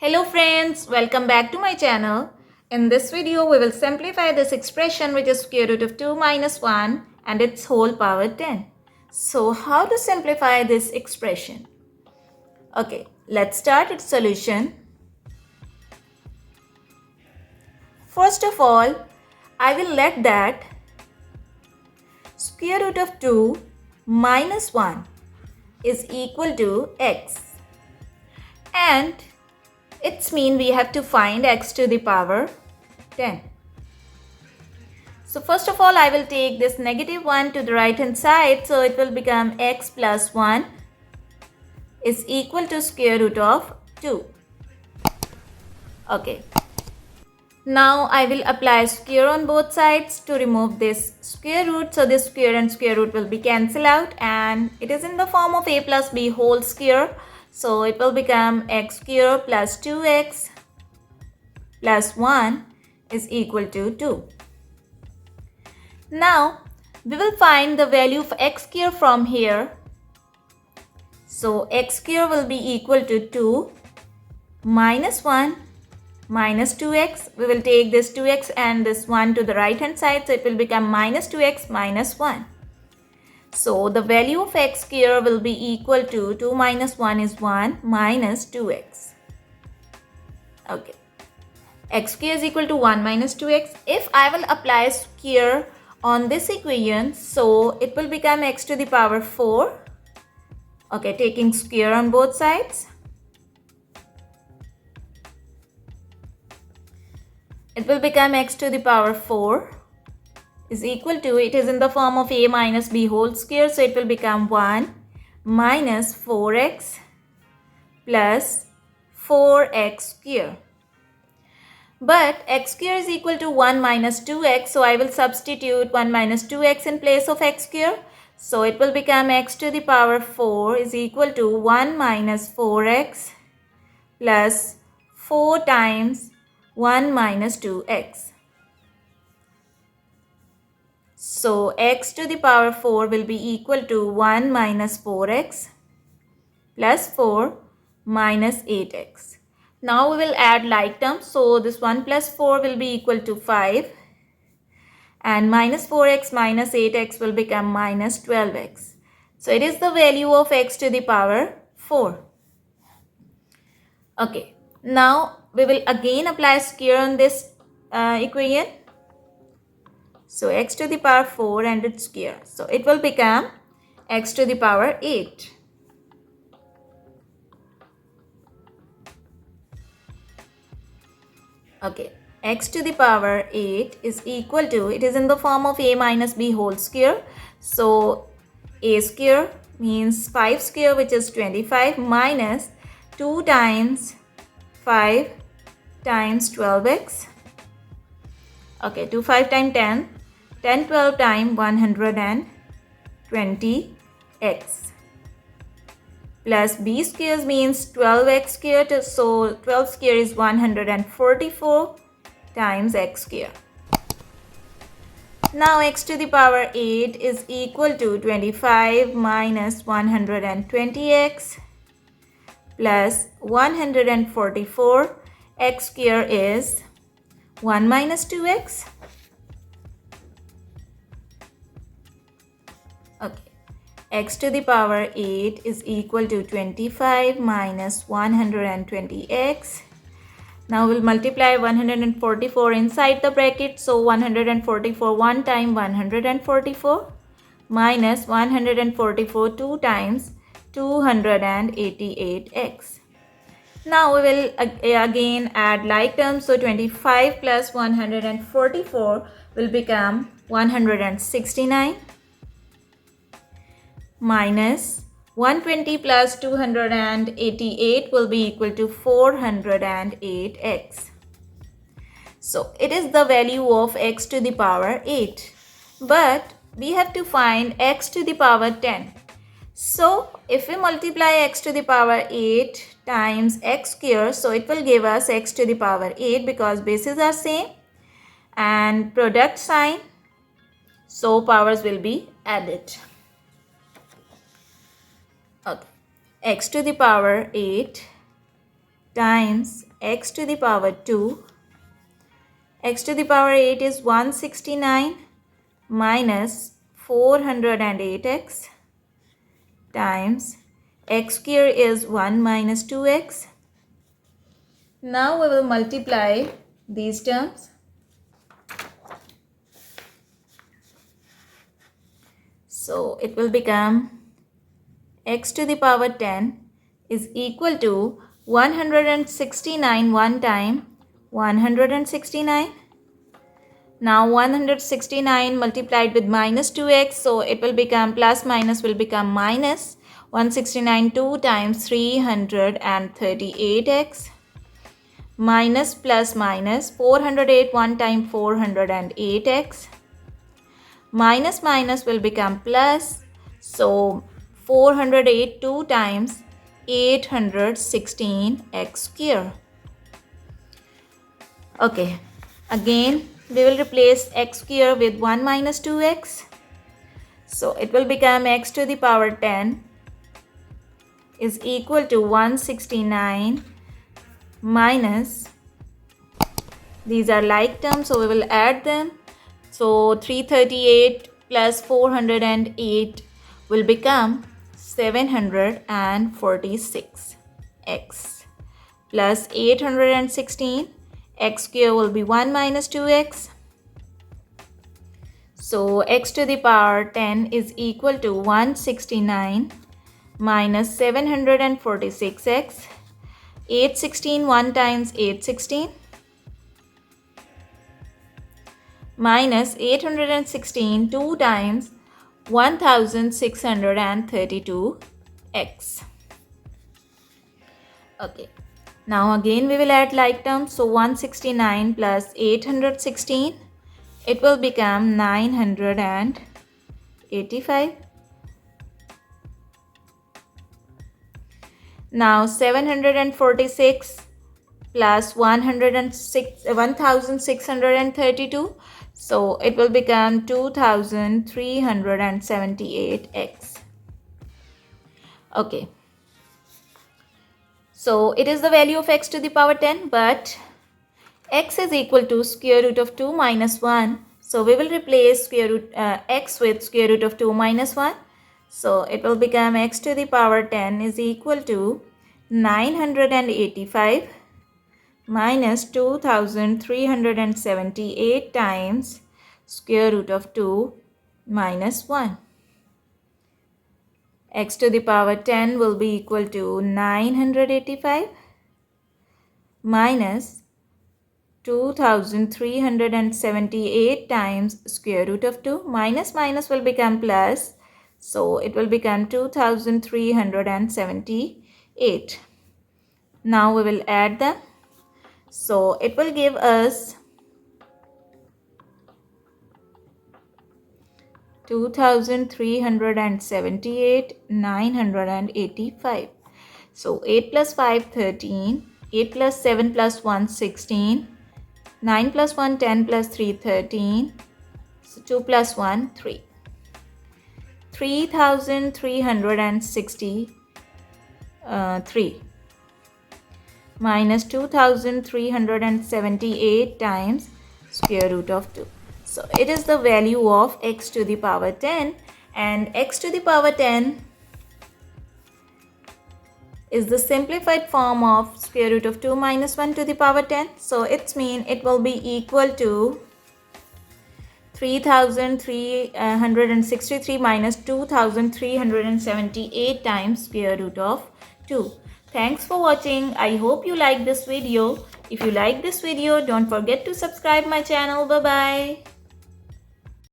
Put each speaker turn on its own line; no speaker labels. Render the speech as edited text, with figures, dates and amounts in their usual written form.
Hello friends, welcome back to my channel. In this video, we will simplify this expression which is square root of 2 minus 1 and its whole power 10. So how to simplify this expression? Okay, let's start its solution. First of all, I will let that square root of 2 minus 1 is equal to x, and it's mean we have to find x to the power 10. So first of all, I will take this negative 1 to the right hand side, so it will become x plus 1 is equal to square root of 2. Okay. Now I will apply square on both sides to remove this square root. So this square and square root will be cancelled out, and it is in the form of a plus b whole square. So it will become x square plus 2x plus 1 is equal to 2. Now we will find the value of x square from here. So x square will be equal to 2 minus 1 minus 2x. We will take this 2x and this 1 to the right hand side, so it will become minus 2x minus 1. So the value of x square will be equal to 2 minus 1 is 1 minus 2x. Okay. X square is equal to 1 minus 2x. If I will apply square on this equation, so it will become x to the power 4. Okay, taking square on both sides. It will become x to the power 4 is equal to, it is in the form of a minus b whole square, so it will become 1 minus 4x plus 4x square. But x square is equal to 1 minus 2x, so I will substitute 1 minus 2x in place of x square. So it will become x to the power 4 is equal to 1 minus 4x plus 4 times 1 minus 2x. So x to the power 4 will be equal to 1 minus 4x plus 4 minus 8x. Now we will add like terms. So this 1 plus 4 will be equal to 5. And minus 4x minus 8x will become minus 12x. So it is the value of x to the power 4. Okay. Now we will again apply square on this equation. So x to the power 4 and its square. So it will become x to the power 8. Okay. X to the power 8 is equal to, it is in the form of a minus b whole square. So a square means 5 square, which is 25, minus 2 times 5 times 12x. Okay, 2 5 times 10. 10 12 times 120x. Plus b square means 12x square. So 12 square is 144 times x square. Now x to the power 8 is equal to 25 minus 120x plus 144. X square is 1 minus 2x. Okay. X to the power 8 is equal to 25 minus 120x. Now we'll multiply 144 inside the bracket. So 144 1 time 144 minus 144 2 times 288x. Now we will again add like terms. So 25 plus 144 will become 169 minus 120 plus 288 will be equal to 408x. So it is the value of x to the power 8. But we have to find x to the power 10. So if we multiply x to the power 8 times x square, so it will give us x to the power 8 because bases are same and product sign. So powers will be added. Okay. X to the power 8 times x to the power 2. X to the power 8 is 169 minus 408x times x square is 1 minus 2x. Now we will multiply these terms. So it will become x to the power 10 is equal to 169 one time 169. Now 169 multiplied with minus 2x, so it will become plus minus will become minus 169 2 times 338x minus plus minus 408 1 time 408x minus minus will become plus, so 408 2 times 816x square. Okay, again we will replace x square with 1 minus 2x. So it will become x to the power 10 is equal to 169 minus, these are like terms, so we will add them. So 338 plus 408 will become 746x plus 816. X square will be 1 minus 2x. So x to the power 10 is equal to 169 minus 746x. 816 1 times 816 minus 816 2 times 1632x. Okay. Now again we will add like terms. So 169 plus 816, it will become 985. Now 746 plus 1632, so it will become 2378x. Okay. So it is the value of x to the power 10, but x is equal to square root of 2 minus 1. So we will replace x with square root of 2 minus 1. So it will become x to the power 10 is equal to 985 minus 2378 times square root of 2 minus 1. X to the power 10 will be equal to 985 minus 2378 times square root of 2. Minus minus will become plus, so it will become 2378. Now we will add them. So it will give us 2378, 985. So 8 plus 5, 13. 8 plus 7 plus 1, 16. 9 plus 1, 10 plus 3, 13. So 2 plus 1, 3. 3363 minus 2378 times square root of 2. So it is the value of x to the power 10, and x to the power 10 is the simplified form of square root of 2 minus 1 to the power 10. So it means it will be equal to 3363 minus 2378 times square root of 2. Thanks for watching. I hope you like this video. If you like this video, don't forget to subscribe my channel. Bye bye.